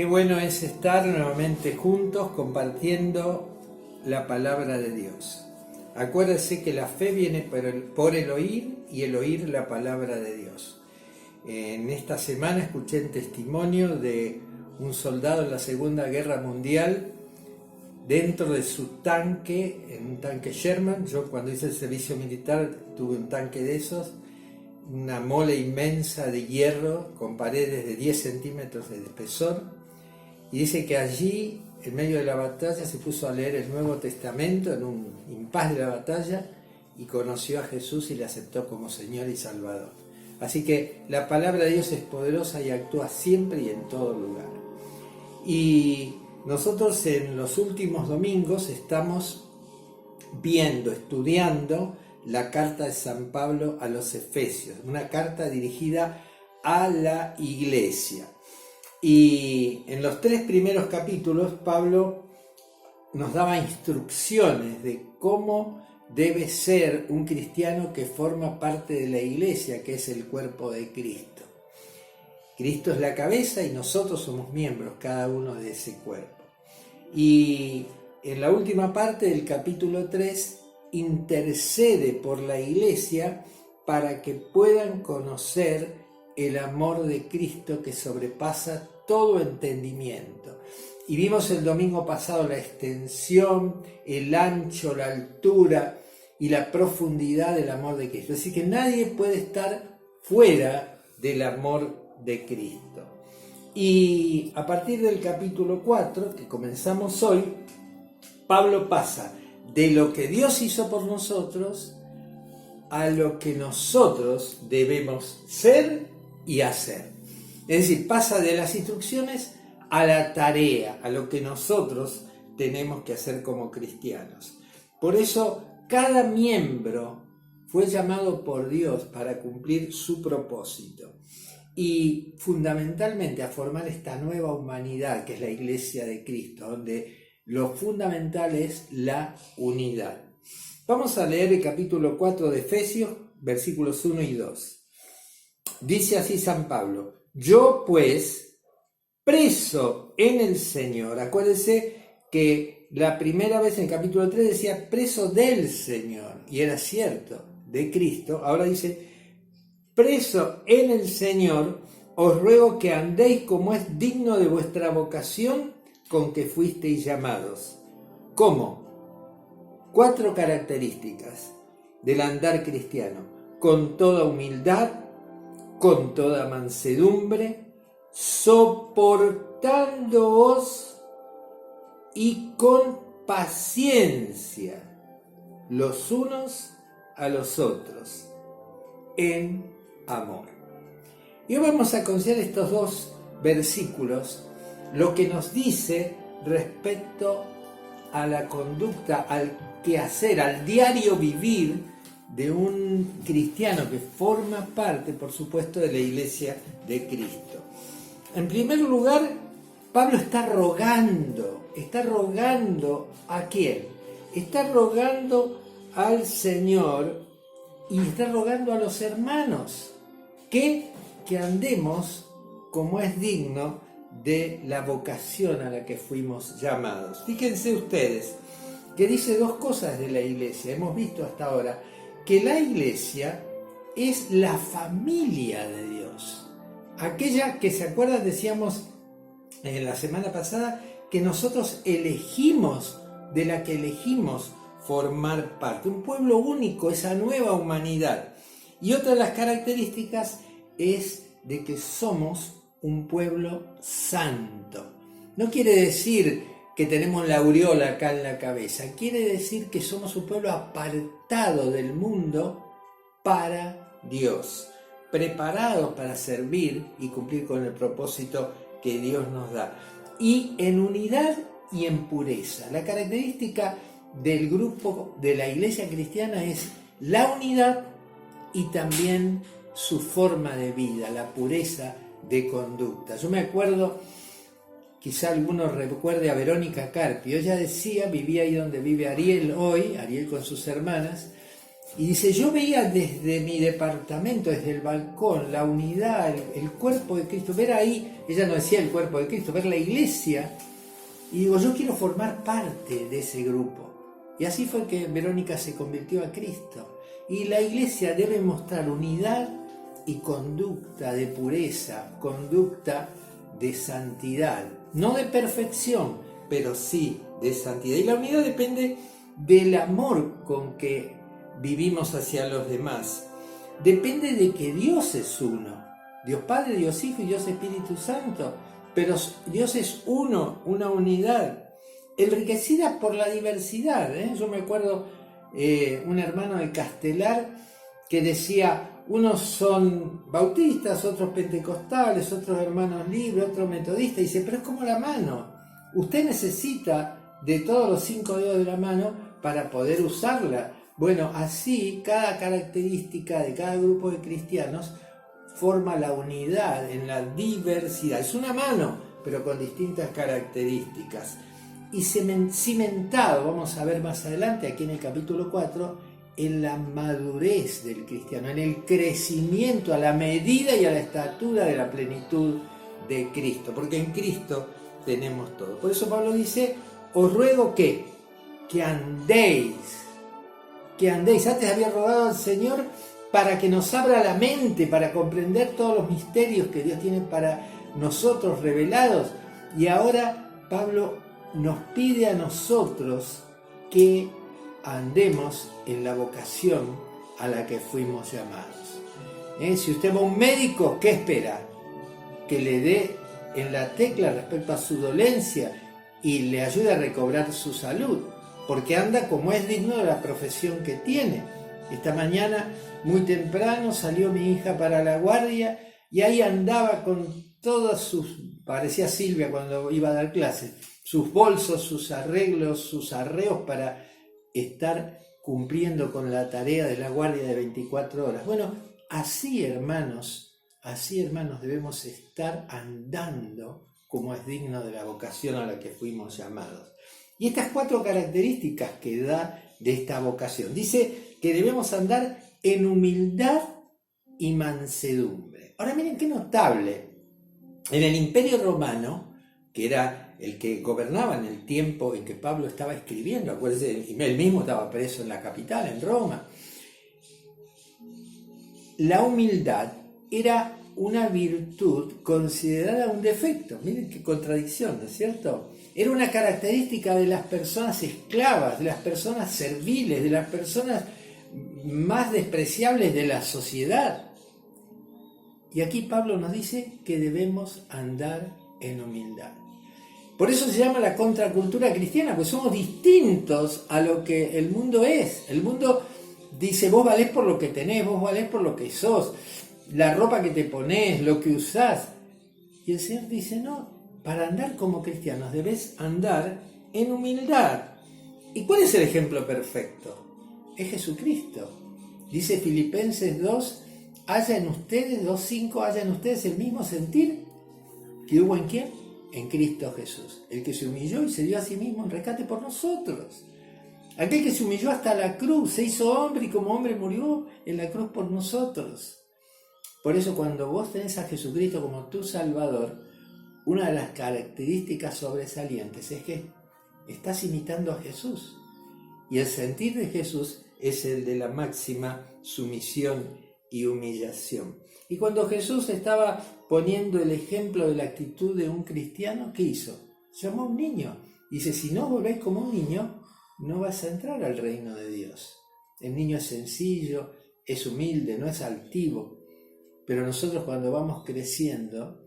Qué bueno es estar nuevamente juntos compartiendo la palabra de Dios. Acuérdese que la fe viene por el oír y el oír la palabra de Dios. En esta semana escuché un testimonio de un soldado en la Segunda Guerra Mundial dentro de su tanque, en un tanque Sherman. Yo cuando hice el servicio militar tuve un tanque de esos, una mole inmensa de hierro con paredes de 10 centímetros de espesor, y dice que allí, en medio de la batalla, se puso a leer el Nuevo Testamento en un impas de la batalla y conoció a Jesús y le aceptó como Señor y Salvador. Así que la palabra de Dios es poderosa y actúa siempre y en todo lugar. Y nosotros en los últimos domingos estamos viendo, estudiando la carta de San Pablo a los Efesios, una carta dirigida a la iglesia. Y en los 3 primeros capítulos Pablo nos daba instrucciones de cómo debe ser un cristiano que forma parte de la iglesia, que es el cuerpo de Cristo. Cristo es la cabeza y nosotros somos miembros, cada uno de ese cuerpo. Y en la última parte del capítulo 3 intercede por la iglesia para que puedan conocer el amor de Cristo que sobrepasa todo entendimiento. Y vimos el domingo pasado la extensión, el ancho, la altura y la profundidad del amor de Cristo. Así que nadie puede estar fuera del amor de Cristo. Y a partir del capítulo 4, que comenzamos hoy, Pablo pasa de lo que Dios hizo por nosotros a lo que nosotros debemos ser y hacer. Es decir, pasa de las instrucciones a la tarea, a lo que nosotros tenemos que hacer como cristianos. Por eso, cada miembro fue llamado por Dios para cumplir su propósito y fundamentalmente a formar esta nueva humanidad que es la Iglesia de Cristo, donde lo fundamental es la unidad. Vamos a leer el capítulo 4 de Efesios, versículos 1 y 2. Dice así San Pablo: yo pues, preso en el Señor. Acuérdense que la primera vez en el capítulo 3 decía preso del Señor, y era cierto, de Cristo. Ahora dice, preso en el Señor, os ruego que andéis como es digno de vuestra vocación con que fuisteis llamados. ¿Cómo? 4 características del andar cristiano: con toda humildad, con toda mansedumbre, soportándoos y con paciencia los unos a los otros, en amor. Y hoy vamos a considerar estos 2 versículos, lo que nos dice respecto a la conducta, al quehacer, al diario vivir de un cristiano que forma parte, por supuesto, de la Iglesia de Cristo. En primer lugar, Pablo está rogando ¿a quién? Está rogando al Señor y está rogando a los hermanos que andemos como es digno de la vocación a la que fuimos llamados. Fíjense ustedes que dice 2 cosas de la Iglesia. Hemos visto hasta ahora que la Iglesia es la familia de Dios. Aquella que, ¿se acuerdan? Decíamos en la semana pasada que nosotros elegimos, de la que elegimos formar parte. Un pueblo único, esa nueva humanidad. Y otra de las características es de que somos un pueblo santo. No quiere decir que tenemos la aureola acá en la cabeza, quiere decir que somos un pueblo apartado del mundo para Dios, preparados para servir y cumplir con el propósito que Dios nos da, y en unidad y en pureza. La característica del grupo de la Iglesia cristiana es la unidad y también su forma de vida, la pureza de conducta. Yo me acuerdo, quizá alguno recuerde a Verónica Carpio. Ella decía, vivía ahí donde vive Ariel hoy, Ariel con sus hermanas, Y dice, yo veía desde mi departamento, desde el balcón, la unidad, el cuerpo de Cristo, ver ahí, ella no decía el cuerpo de Cristo, ver la iglesia, y digo, yo quiero formar parte de ese grupo. Y así fue que Verónica se convirtió a Cristo. Y la iglesia debe mostrar unidad y conducta de pureza, conducta de santidad, no de perfección, pero sí de santidad. Y la unidad depende del amor con que vivimos hacia los demás. Depende de que Dios es uno. Dios Padre, Dios Hijo y Dios Espíritu Santo. Pero Dios es uno, una unidad, enriquecida por la diversidad. Yo me acuerdo un hermano de Castelar que decía, unos son bautistas, otros pentecostales, otros hermanos libres, otros metodistas. Y dice, pero es como la mano. Usted necesita de todos los 5 dedos de la mano para poder usarla. Bueno, así cada característica de cada grupo de cristianos forma la unidad en la diversidad. Es una mano, pero con distintas características. Y cimentado, vamos a ver más adelante, aquí en el capítulo 4, en la madurez del cristiano, en el crecimiento a la medida y a la estatura de la plenitud de Cristo, porque en Cristo tenemos todo. Por eso Pablo dice, os ruego que andéis. Antes había rogado al Señor para que nos abra la mente, para comprender todos los misterios que Dios tiene para nosotros revelados. Y ahora Pablo nos pide a nosotros que andemos en la vocación a la que fuimos llamados. Si usted va a un médico, ¿qué espera? Que le dé en la tecla respecto a su dolencia y le ayude a recobrar su salud, porque anda como es digno de la profesión que tiene. Esta mañana, muy temprano, salió mi hija para la guardia y ahí andaba con todas parecía Silvia cuando iba a dar clases, sus bolsos, sus arreglos, sus arreos para estar cumpliendo con la tarea de la guardia de 24 horas. Bueno, así hermanos, debemos estar andando como es digno de la vocación a la que fuimos llamados. Y estas 4 características que da de esta vocación. Dice que debemos andar en humildad y mansedumbre. Ahora miren qué notable. En el Imperio Romano, que era el que gobernaba en el tiempo en que Pablo estaba escribiendo, acuérdense, él mismo estaba preso en la capital, en Roma, la humildad era una virtud considerada un defecto. Miren qué contradicción, ¿no es cierto? Era una característica de las personas esclavas, de las personas serviles, de las personas más despreciables de la sociedad. Y aquí Pablo nos dice que debemos andar en humildad. Por eso se llama la contracultura cristiana, pues somos distintos a lo que el mundo es. El mundo dice, vos valés por lo que tenés, vos valés por lo que sos, la ropa que te ponés, lo que usás. Y el Señor dice, no, para andar como cristianos debes andar en humildad. ¿Y cuál es el ejemplo perfecto? Es Jesucristo. Dice Filipenses 2, haya en ustedes, 2:5, haya en ustedes el mismo sentir que hubo en ¿quién? En Cristo Jesús, el que se humilló y se dio a sí mismo en rescate por nosotros. Aquel que se humilló hasta la cruz, se hizo hombre y como hombre murió en la cruz por nosotros. Por eso cuando vos tenés a Jesucristo como tu Salvador, una de las características sobresalientes es que estás imitando a Jesús. Y el sentir de Jesús es el de la máxima sumisión y humillación. Y cuando Jesús estaba poniendo el ejemplo de la actitud de un cristiano, ¿qué hizo? Llamó a un niño. Dice, si no volvéis como un niño, no vas a entrar al reino de Dios. El niño es sencillo, es humilde, no es altivo. Pero nosotros cuando vamos creciendo,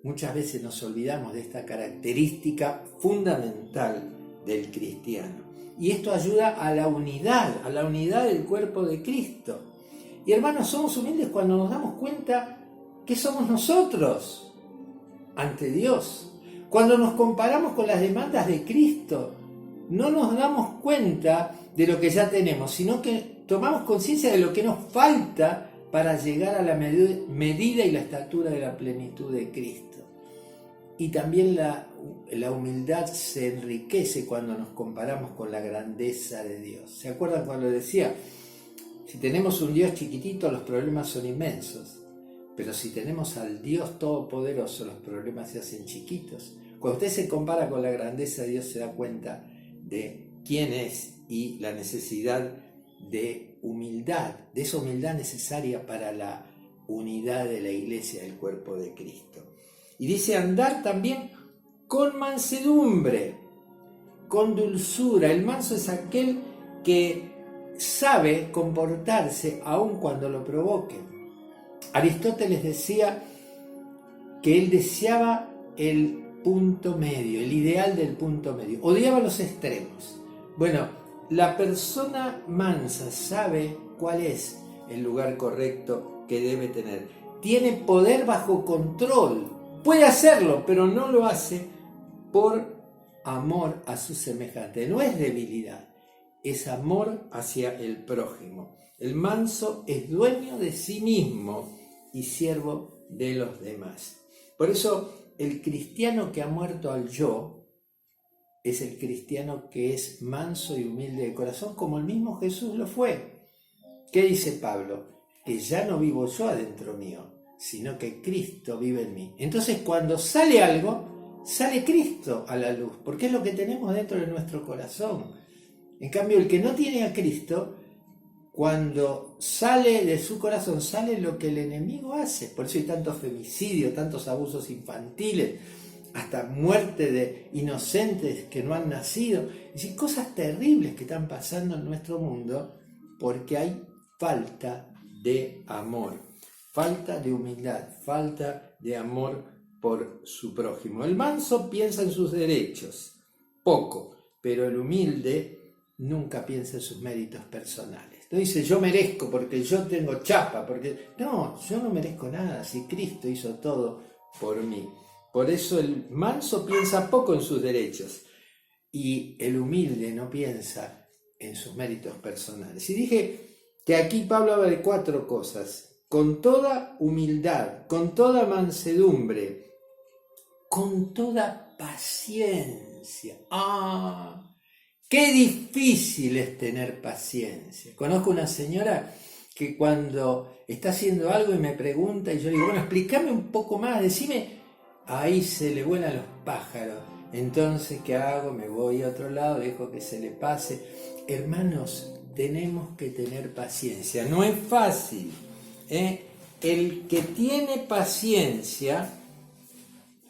muchas veces nos olvidamos de esta característica fundamental del cristiano. Y esto ayuda a la unidad del cuerpo de Cristo. Y hermanos, somos humildes cuando nos damos cuenta que somos nosotros ante Dios. Cuando nos comparamos con las demandas de Cristo, no nos damos cuenta de lo que ya tenemos, sino que tomamos conciencia de lo que nos falta para llegar a la medida y la estatura de la plenitud de Cristo. Y también la humildad se enriquece cuando nos comparamos con la grandeza de Dios. ¿Se acuerdan cuando decía, Si tenemos un Dios chiquitito, los problemas son inmensos. Pero si tenemos al Dios Todopoderoso, los problemas se hacen chiquitos. Cuando usted se compara con la grandeza de Dios, se da cuenta de quién es y la necesidad de humildad, de esa humildad necesaria para la unidad de la iglesia, del cuerpo de Cristo. Y dice andar también con mansedumbre, con dulzura. El manso es aquel que sabe comportarse aun cuando lo provoquen. Aristóteles decía que él deseaba el punto medio, el ideal del punto medio. Odiaba los extremos. Bueno, la persona mansa sabe cuál es el lugar correcto que debe tener. Tiene poder bajo control. Puede hacerlo, pero no lo hace por amor a su semejante. No es debilidad, es amor hacia el prójimo. El manso es dueño de sí mismo y siervo de los demás. Por eso el cristiano que ha muerto al yo es el cristiano que es manso y humilde de corazón, como el mismo Jesús lo fue. ¿Qué dice Pablo? Que ya no vivo yo adentro mío, sino que Cristo vive en mí. Entonces cuando sale algo, sale Cristo a la luz, porque es lo que tenemos dentro de nuestro corazón. En cambio, el que no tiene a Cristo, cuando sale de su corazón, sale lo que el enemigo hace. Por eso hay tantos femicidios, tantos abusos infantiles, hasta muerte de inocentes que no han nacido. Es decir, cosas terribles que están pasando en nuestro mundo porque hay falta de amor, falta de humildad, falta de amor por su prójimo. El manso piensa en sus derechos, poco, pero el humilde nunca piensa en sus méritos personales. No dice yo merezco porque yo tengo chapa, porque no, yo no merezco nada si Cristo hizo todo por mí. Por eso el manso piensa poco en sus derechos y el humilde no piensa en sus méritos personales. Y dije que aquí Pablo habla de 4 cosas: con toda humildad, con toda mansedumbre, con toda paciencia. ¡Qué difícil es tener paciencia! Conozco una señora que cuando está haciendo algo y me pregunta y yo le digo, bueno, explícame un poco más, decime, ahí se le vuelan los pájaros. Entonces, ¿qué hago? Me voy a otro lado, dejo que se le pase. Hermanos, tenemos que tener paciencia. No es fácil, ¿eh? El que tiene paciencia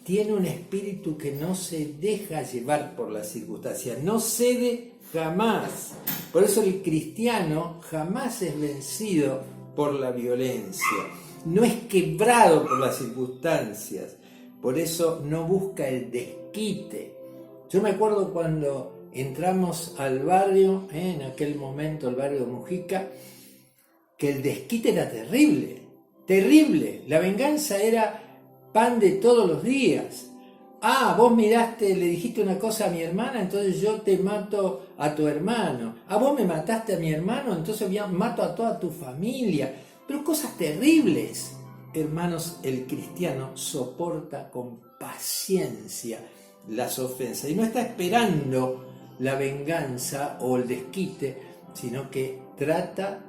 tiene un espíritu que no se deja llevar por las circunstancias, no cede jamás. Por eso el cristiano jamás es vencido por la violencia, no es quebrado por las circunstancias, por eso no busca el desquite. Yo me acuerdo cuando entramos al barrio, en aquel momento el barrio de Mujica, que el desquite era terrible, terrible. La venganza era pan de todos los días. Vos miraste, le dijiste una cosa a mi hermana, entonces yo te mato a tu hermano. Vos me mataste a mi hermano, entonces mato a toda tu familia. Pero cosas terribles. Hermanos, el cristiano soporta con paciencia las ofensas y no está esperando la venganza o el desquite, sino que trata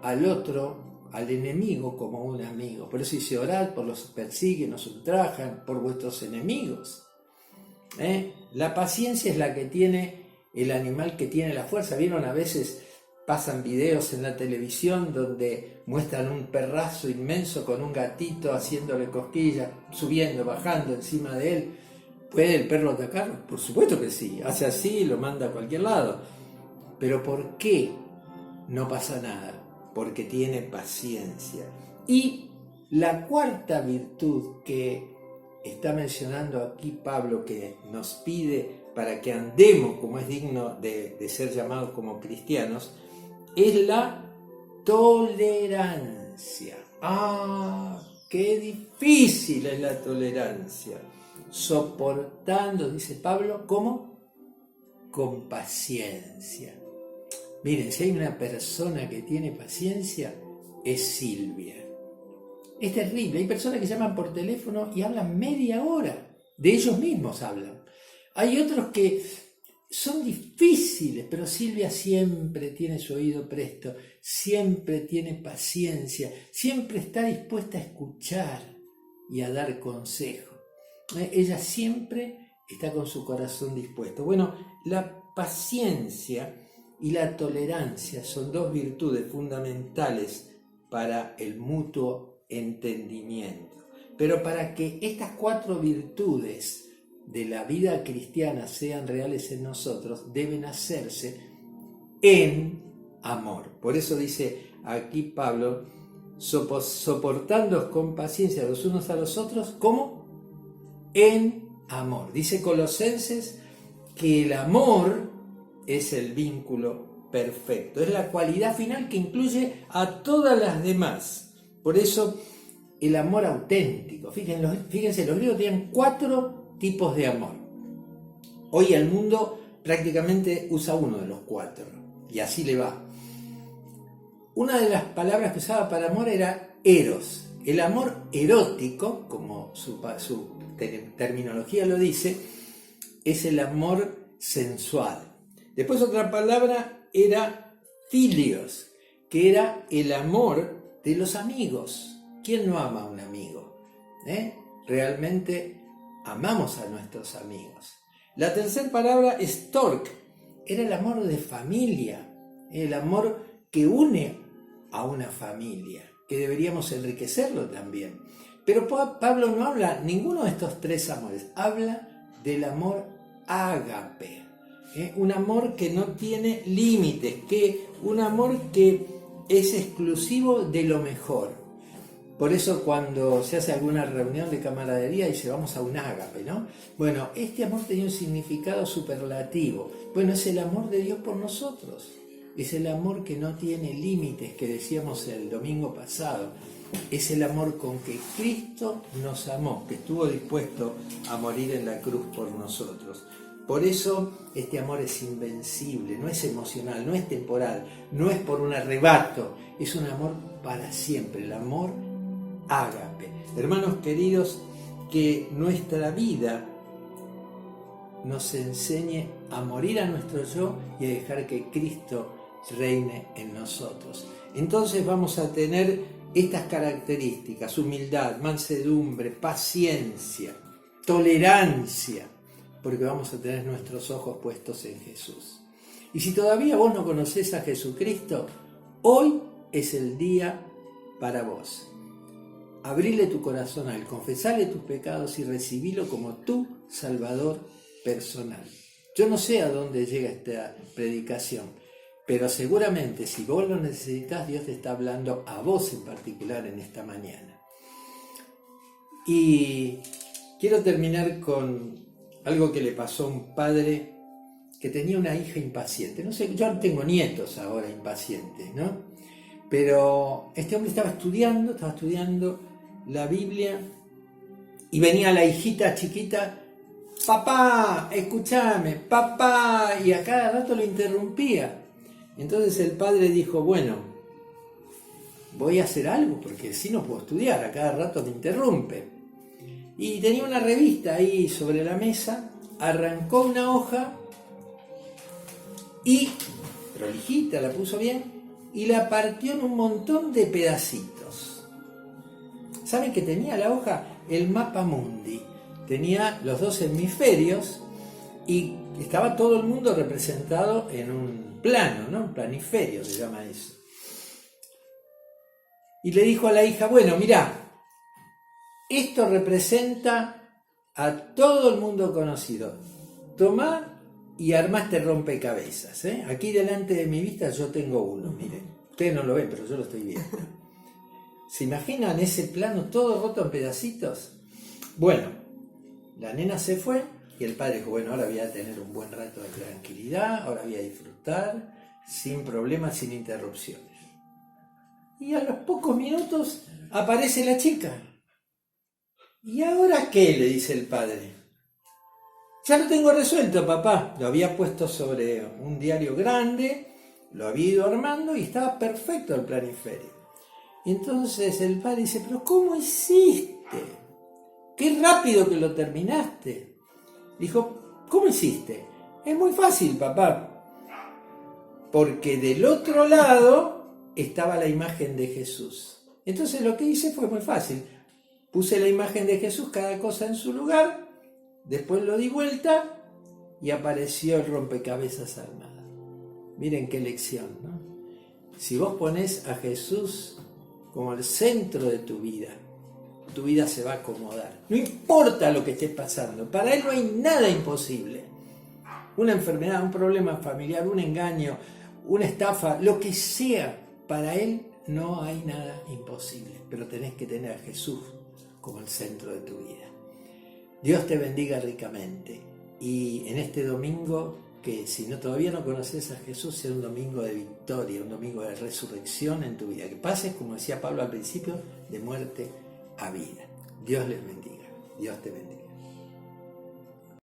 al otro, al enemigo, como un amigo. Por eso dice, orad por los que persiguen, os ultrajan, por vuestros enemigos. La paciencia es la que tiene el animal que tiene la fuerza. ¿Vieron? A veces pasan videos en la televisión donde muestran un perrazo inmenso con un gatito haciéndole cosquillas, subiendo, bajando encima de él. ¿Puede el perro atacarlo? Por supuesto que sí. Hace así y lo manda a cualquier lado. Pero ¿por qué no pasa nada? Porque tiene paciencia. Y la 4ª virtud que está mencionando aquí Pablo, que nos pide para que andemos como es digno de ser llamados como cristianos, es la tolerancia. ¡Qué difícil es la tolerancia! Soportando, dice Pablo, ¿cómo? Con paciencia. Miren, si hay una persona que tiene paciencia, es Silvia. Es terrible. Hay personas que llaman por teléfono y hablan media hora. De ellos mismos hablan. Hay otros que son difíciles, pero Silvia siempre tiene su oído presto, siempre tiene paciencia, siempre está dispuesta a escuchar y a dar consejo. Ella siempre está con su corazón dispuesto. Bueno, la paciencia y la tolerancia son dos virtudes fundamentales para el mutuo entendimiento. Pero para que estas cuatro virtudes de la vida cristiana sean reales en nosotros, deben hacerse en amor. Por eso dice aquí Pablo, soportándoos con paciencia los unos a los otros, ¿cómo? En amor. Dice Colosenses que el amor es el vínculo perfecto, es la cualidad final que incluye a todas las demás. Por eso el amor auténtico. Fíjense, los griegos tenían 4 tipos de amor. Hoy el mundo prácticamente usa uno de los 4 y así le va. Una de las palabras que usaba para amor era eros. El amor erótico, como su terminología lo dice, es el amor sensual. Después otra palabra era filios, que era el amor de los amigos. ¿Quién no ama a un amigo? Realmente amamos a nuestros amigos. La tercera palabra es stork, era el amor de familia, el amor que une a una familia, que deberíamos enriquecerlo también. Pero Pablo no habla ninguno de estos 3 amores, habla del amor ágape, un amor que no tiene límites, un amor que es exclusivo de lo mejor. Por eso cuando se hace alguna reunión de camaradería dice vamos a un ágape, ¿no? Bueno, este amor tenía un significado superlativo. Bueno, es el amor de Dios por nosotros. Es el amor que no tiene límites, que decíamos el domingo pasado. Es el amor con que Cristo nos amó, que estuvo dispuesto a morir en la cruz por nosotros. Por eso este amor es invencible, no es emocional, no es temporal, no es por un arrebato, es un amor para siempre, el amor ágape. Hermanos queridos, que nuestra vida nos enseñe a morir a nuestro yo y a dejar que Cristo reine en nosotros. Entonces vamos a tener estas características: humildad, mansedumbre, paciencia, tolerancia, porque vamos a tener nuestros ojos puestos en Jesús. Y si todavía vos no conocés a Jesucristo, hoy es el día para vos. Abrile tu corazón a Él, confesale tus pecados y recibilo como tu Salvador personal. Yo no sé a dónde llega esta predicación, pero seguramente si vos lo necesitas, Dios te está hablando a vos en particular en esta mañana. Y quiero terminar con algo que le pasó a un padre que tenía una hija impaciente. No sé, yo tengo nietos ahora impacientes, ¿no? Pero este hombre estaba estudiando la Biblia y venía la hijita chiquita, papá, escúchame, papá, y a cada rato lo interrumpía. Entonces el padre dijo, bueno, voy a hacer algo porque si no puedo estudiar, a cada rato me interrumpe. Y tenía una revista ahí sobre la mesa, arrancó una hoja y, prolijita, la puso bien, y la partió en un montón de pedacitos. ¿Saben qué tenía la hoja? El mapa mundi. Tenía los 2 hemisferios y estaba todo el mundo representado en un plano, ¿no? Un planiferio se llama eso. Y le dijo a la hija, bueno, mirá, esto representa a todo el mundo conocido. Tomá y armá este rompecabezas. Aquí delante de mi vista yo tengo uno, miren. Ustedes no lo ven, pero yo lo estoy viendo. ¿Se imaginan ese plano todo roto en pedacitos? Bueno, la nena se fue y el padre dijo, bueno, ahora voy a tener un buen rato de tranquilidad, ahora voy a disfrutar, sin problemas, sin interrupciones. Y a los pocos minutos aparece la chica. ¿Y ahora qué? Le dice el padre. Ya lo tengo resuelto, papá. Lo había puesto sobre un diario grande, lo había ido armando y estaba perfecto el planiferio. Y entonces el padre dice, pero ¿cómo hiciste? Qué rápido que lo terminaste. Dijo, ¿cómo hiciste? Es muy fácil, papá. Porque del otro lado estaba la imagen de Jesús. Entonces lo que hice fue muy fácil. Puse la imagen de Jesús, cada cosa en su lugar, después lo di vuelta y apareció el rompecabezas armado. Miren qué lección, ¿no? Si vos ponés a Jesús como el centro de tu vida se va a acomodar. No importa lo que estés pasando, para Él no hay nada imposible. Una enfermedad, un problema familiar, un engaño, una estafa, lo que sea, para Él no hay nada imposible. Pero tenés que tener a Jesús como el centro de tu vida. Dios te bendiga ricamente. Y en este domingo, que si todavía no conoces a Jesús, sea un domingo de victoria, un domingo de resurrección en tu vida. Que pases, como decía Pablo al principio, de muerte a vida. Dios les bendiga. Dios te bendiga.